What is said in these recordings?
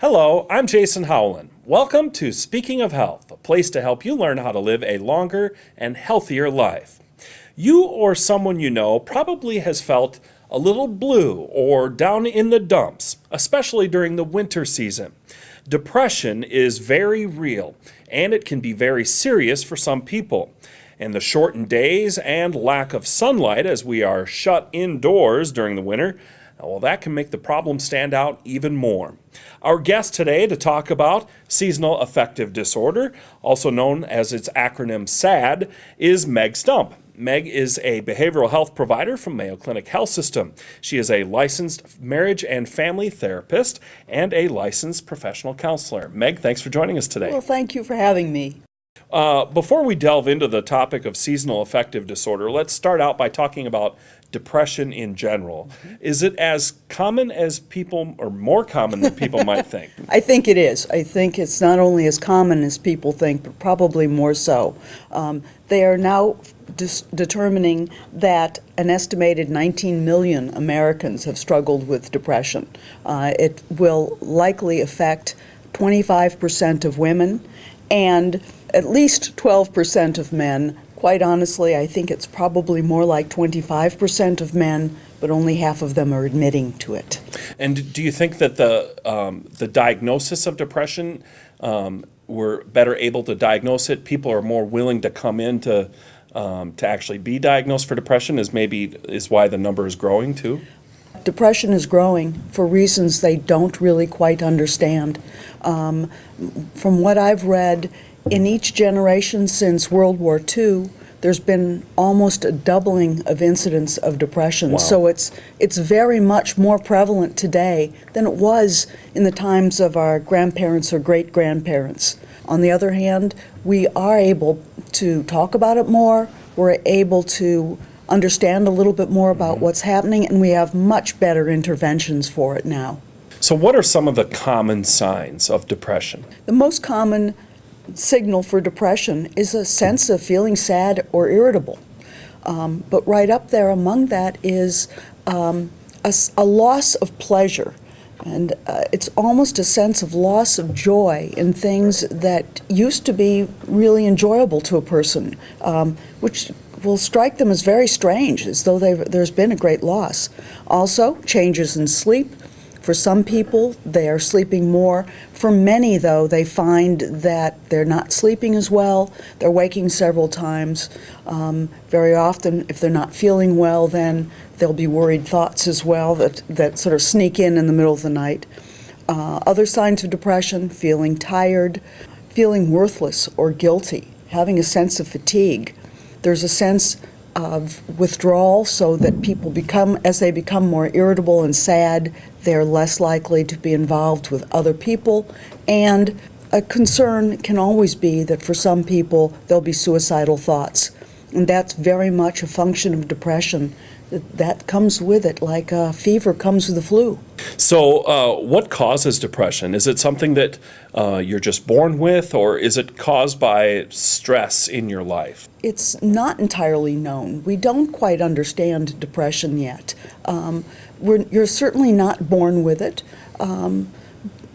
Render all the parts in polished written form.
Hello, I'm Jason Howland. Welcome to Speaking of Health, a place to help you learn how to live a longer and healthier life. You or someone you know probably has felt a little blue or down in the dumps, especially during the winter season. Depression is very real, and it can be very serious for some people. And the shortened days and lack of sunlight as we are shut indoors during the winter, well, that can make the problem stand out even more. Our guest today to talk about Seasonal Affective Disorder, also known as its acronym SAD, is Meg Stump. Meg is a behavioral health provider from Mayo Health System. She is a licensed marriage and family therapist and a licensed professional counselor. Meg, thanks for joining us today. Well, thank you for having me. Before we delve into the topic of seasonal affective disorder, let's start out by talking about depression in general. Is it as common as people, or more common than people might think? I think it is. I think it's not only as common as people think, but probably more so. They are now determining that an estimated 19 million Americans have struggled with depression. It will likely affect 25% of women and at least 12% of men. Quite honestly, I think it's probably more like 25% of men, but only half of them are admitting to it. And do you think that the diagnosis of depression, we're better able to diagnose it? People are more willing to come in to actually be diagnosed for depression, is why the number is growing too? Depression is growing for reasons they don't really quite understand. From what I've read, in each generation since World War II, there's been almost a doubling of incidence of depression. Wow. So it's very much more prevalent today than it was in the times of our grandparents or great-grandparents. On the other hand, we are able to talk about it more. We're able to understand a little bit more about what's happening, and we have much better interventions for it now. So what are some of the common signs of depression? The most common signal for depression is a sense of feeling sad or irritable. But right up there among that is a loss of pleasure. And it's almost a sense of loss of joy in things that used to be really enjoyable to a person, which will strike them as very strange, as though there's been a great loss. Also, changes in sleep. For some people, they are sleeping more. For many, though, they find that they're not sleeping as well. They're waking several times. Very often, if they're not feeling well, then there'll be worried thoughts as well that sort of sneak in the middle of the night. Other signs of depression: feeling tired, feeling worthless or guilty, having a sense of fatigue. There's a sense of withdrawal, so that people as they become more irritable and sad, they're less likely to be involved with other people. And a concern can always be that for some people there'll be suicidal thoughts. And that's very much a function of depression. That comes with it, like a fever comes with the flu. So what causes depression? Is it something that you're just born with, or is it caused by stress in your life? It's not entirely known. We don't quite understand depression yet. You're certainly not born with it.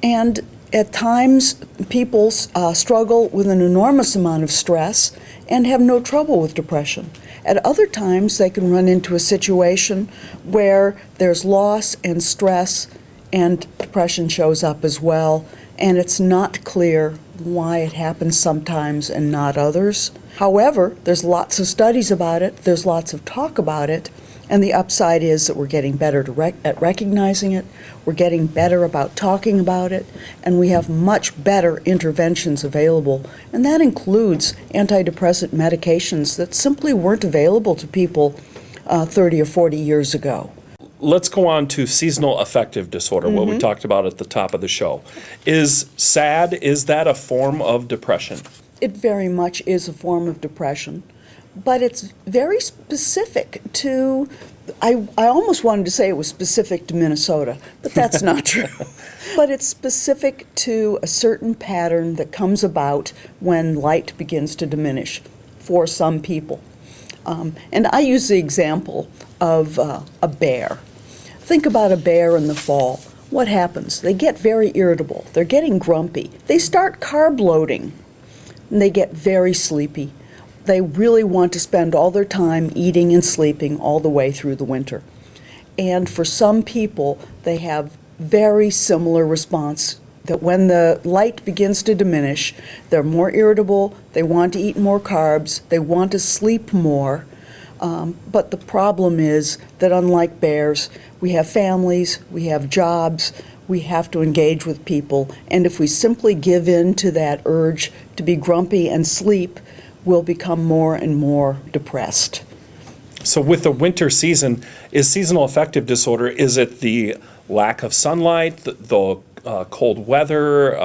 And at times, people struggle with an enormous amount of stress and have no trouble with depression. At other times, they can run into a situation where there's loss and stress, and depression shows up as well, and it's not clear why it happens sometimes and not others. However, there's lots of studies about it, there's lots of talk about it, and the upside is that we're getting better at recognizing it, we're getting better about talking about it, and we have much better interventions available. And that includes antidepressant medications that simply weren't available to people 30 or 40 years ago. Let's go on to seasonal affective disorder, what we talked about at the top of the show. Is that a form of depression? It very much is a form of depression, but it's very specific to, I almost wanted to say it was specific to Minnesota, but that's not true. But it's specific to a certain pattern that comes about when light begins to diminish for some people. And I use the example of a bear. Think about a bear in the fall. what happens? They get very irritable. They're getting grumpy. They start carb loading, and they get very sleepy. They really want to spend all their time eating and sleeping all the way through the winter. And for some people, they have very similar response, that when the light begins to diminish, they're more irritable, they want to eat more carbs, they want to sleep more. But the problem is that unlike bears, we have families, we have jobs, we have to engage with people, and if we simply give in to that urge to be grumpy and sleep, we'll become more and more depressed. So with the winter season, is seasonal affective disorder, is it the lack of sunlight, the cold weather,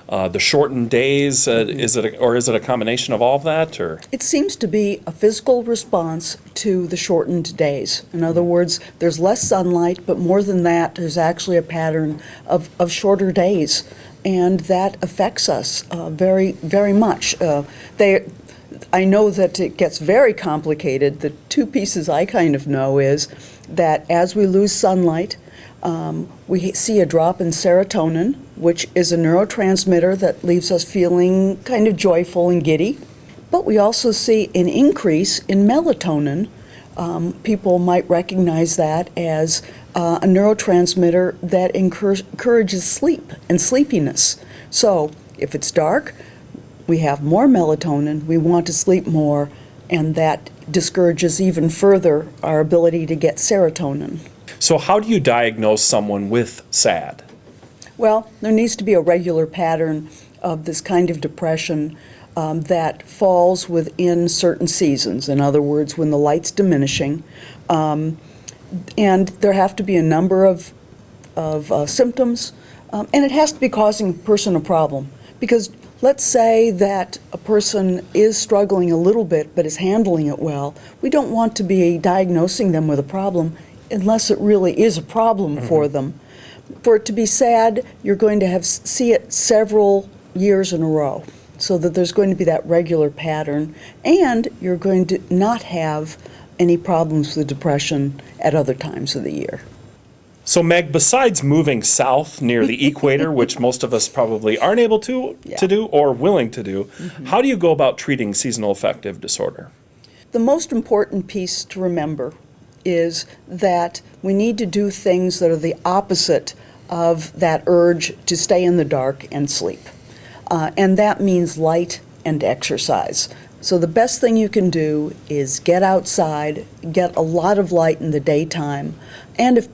the shortened days? Is it a combination of all of that? Or It seems to be a physical response to the shortened days. In other words, there's less sunlight, but more than that, there's actually a pattern of shorter days, and that affects us very, very much. I know that it gets very complicated. The two pieces I kind of know is that as we lose sunlight, we see a drop in serotonin, which is a neurotransmitter that leaves us feeling kind of joyful and giddy. But we also see an increase in melatonin. People might recognize that as a neurotransmitter that encourages sleep and sleepiness. So if it's dark, we have more melatonin, we want to sleep more, and that discourages even further our ability to get serotonin. so how do you diagnose someone with SAD? Well, there needs to be a regular pattern of this kind of depression that falls within certain seasons. In other words, when the light's diminishing. And there have to be a number of symptoms, and it has to be causing a person a problem. Because let's say that a person is struggling a little bit but is handling it well. We don't want to be diagnosing them with a problem unless it really is a problem for them. For it to be sad, you're going to see it several years in a row, so that there's going to be that regular pattern, and you're going to not have any problems with depression at other times of the year. So Meg, besides moving south near the equator, which most of us probably aren't able to do or willing to do, how do you go about treating seasonal affective disorder? The most important piece to remember is that we need to do things that are the opposite of that urge to stay in the dark and sleep. And that means light and exercise. So the best thing you can do is get outside, get a lot of light in the daytime, and if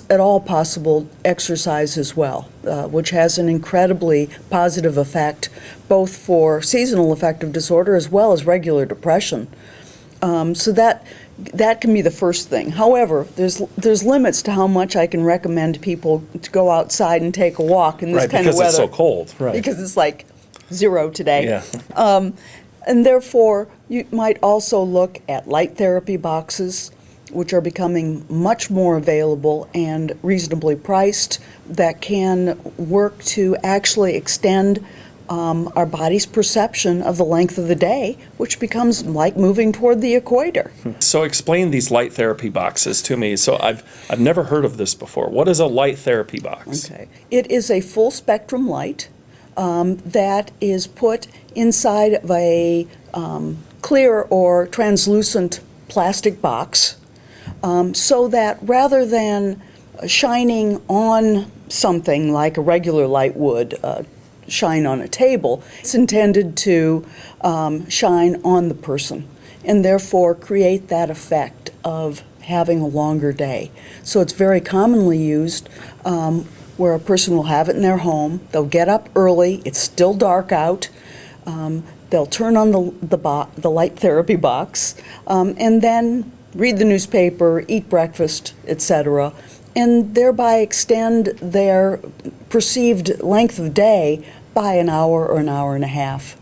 at all possible, exercise as well, which has an incredibly positive effect both for seasonal affective disorder as well as regular depression. So that can be the first thing. However, there's limits to how much I can recommend people to go outside and take a walk in this kind of weather. Because it's so cold. Right. Because it's like 0 today. Yeah. And therefore, you might also look at light therapy boxes, which are becoming much more available and reasonably priced, that can work to actually extend our body's perception of the length of the day, which becomes like moving toward the equator. So explain these light therapy boxes to me. So I've never heard of this before. What is a light therapy box? Okay. It is a full spectrum light that is put inside of a clear or translucent plastic box, so that rather than shining on something like a regular light would shine on a table, it's intended to shine on the person and therefore create that effect of having a longer day. So it's very commonly used where a person will have it in their home. They'll get up early, it's still dark out, they'll turn on the light therapy box, and then read the newspaper, eat breakfast, etc., and thereby extend their perceived length of day by an hour or an hour and a half.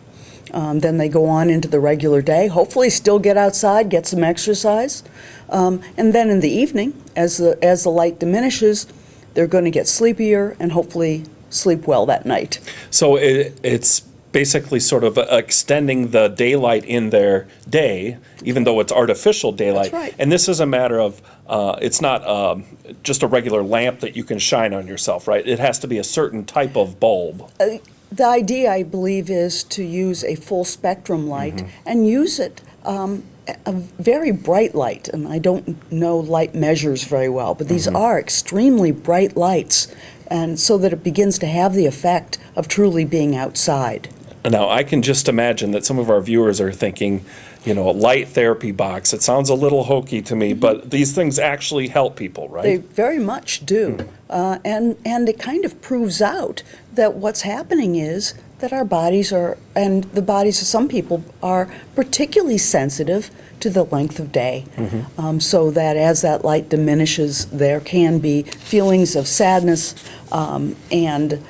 Then they go on into the regular day, hopefully still get outside, get some exercise, and then in the evening, as the light diminishes, they're going to get sleepier and hopefully sleep well that night. So it's basically sort of extending the daylight in their day, even though it's artificial daylight. That's right. And this is a matter of, it's not just a regular lamp that you can shine on yourself, right? It has to be a certain type of bulb. The idea, I believe, is to use a full spectrum light and use it, a very bright light. And I don't know light measures very well, but these are extremely bright lights, and so that it begins to have the effect of truly being outside. Now, I can just imagine that some of our viewers are thinking, a light therapy box. It sounds a little hokey to me, but these things actually help people, right? They very much do. And it kind of proves out that what's happening is that our bodies are, and the bodies of some people are particularly sensitive to the length of day. So that as that light diminishes, there can be feelings of sadness and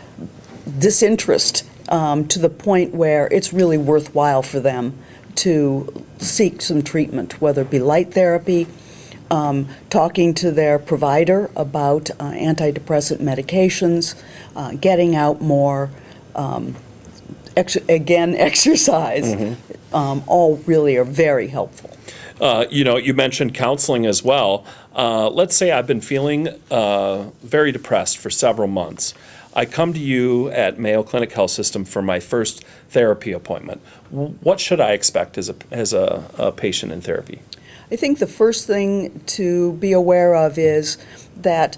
disinterest to the point where it's really worthwhile for them to seek some treatment, whether it be light therapy, talking to their provider about antidepressant medications, getting out more, exercise, all really are very helpful. You mentioned counseling as well. Let's say I've been feeling very depressed for several months. I come to you at Mayo Clinic Health System for my first therapy appointment. What should I expect as a patient in therapy? I think the first thing to be aware of is that,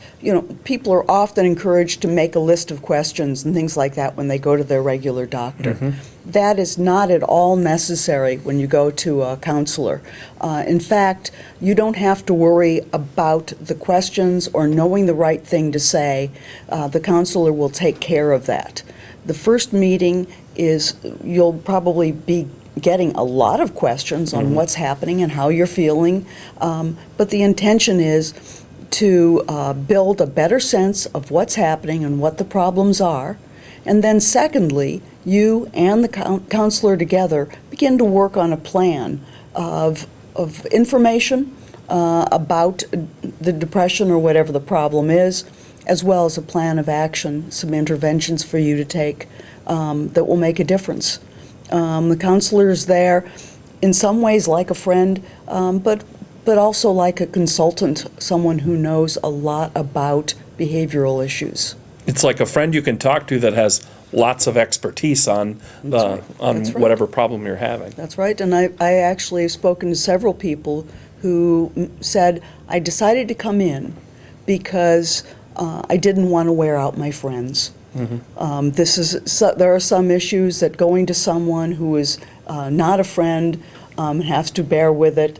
people are often encouraged to make a list of questions and things like that when they go to their regular doctor. That is not at all necessary when you go to a counselor. In fact, you don't have to worry about the questions or knowing the right thing to say. The counselor will take care of that. The first meeting is, you'll probably be getting a lot of questions on what's happening and how you're feeling, but the intention is to build a better sense of what's happening and what the problems are, and then secondly, you and the counselor together begin to work on a plan of information about the depression or whatever the problem is, as well as a plan of action, some interventions for you to take that will make a difference. The counselor is there in some ways like a friend, but also like a consultant, someone who knows a lot about behavioral issues. It's like a friend you can talk to that has lots of expertise on whatever problem you're having. That's right, and I actually have spoken to several people who said, I decided to come in because I didn't want to wear out my friends. There are some issues that going to someone who is not a friend and has to bear with it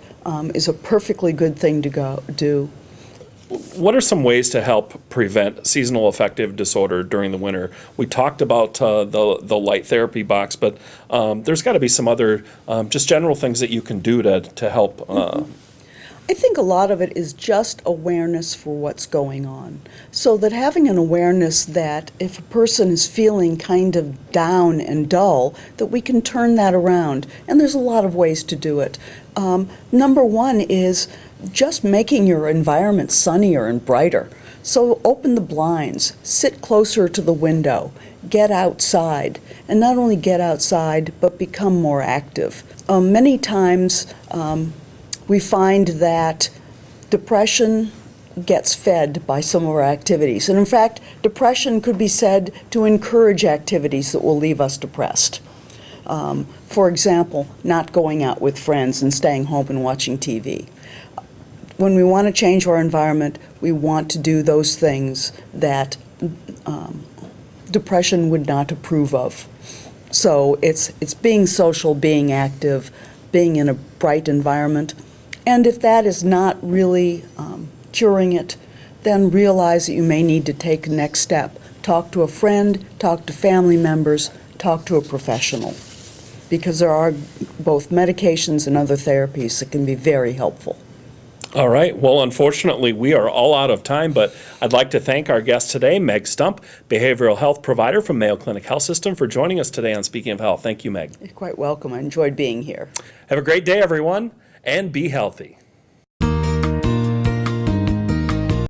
is a perfectly good thing to do. What are some ways to help prevent seasonal affective disorder during the winter? We talked about the light therapy box, but there's got to be some other just general things that you can do to help. I think a lot of it is just awareness for what's going on. So that having an awareness that if a person is feeling kind of down and dull, that we can turn that around. And there's a lot of ways to do it. Number one is just making your environment sunnier and brighter. So open the blinds, sit closer to the window, get outside, and not only get outside, but become more active. Many times, we find that depression gets fed by some of our activities. And in fact, depression could be said to encourage activities that will leave us depressed. For example, not going out with friends and staying home and watching TV. When we want to change our environment, we want to do those things that depression would not approve of. So it's being social, being active, being in a bright environment. And if that is not really curing it, then realize that you may need to take the next step. Talk to a friend, talk to family members, talk to a professional. Because there are both medications and other therapies that can be very helpful. All right. Well, unfortunately, we are all out of time, but I'd like to thank our guest today, Meg Stump, behavioral health provider from Mayo Clinic Health System, for joining us today on Speaking of Health. Thank you, Meg. You're quite welcome. I enjoyed being here. Have a great day, everyone, and be healthy.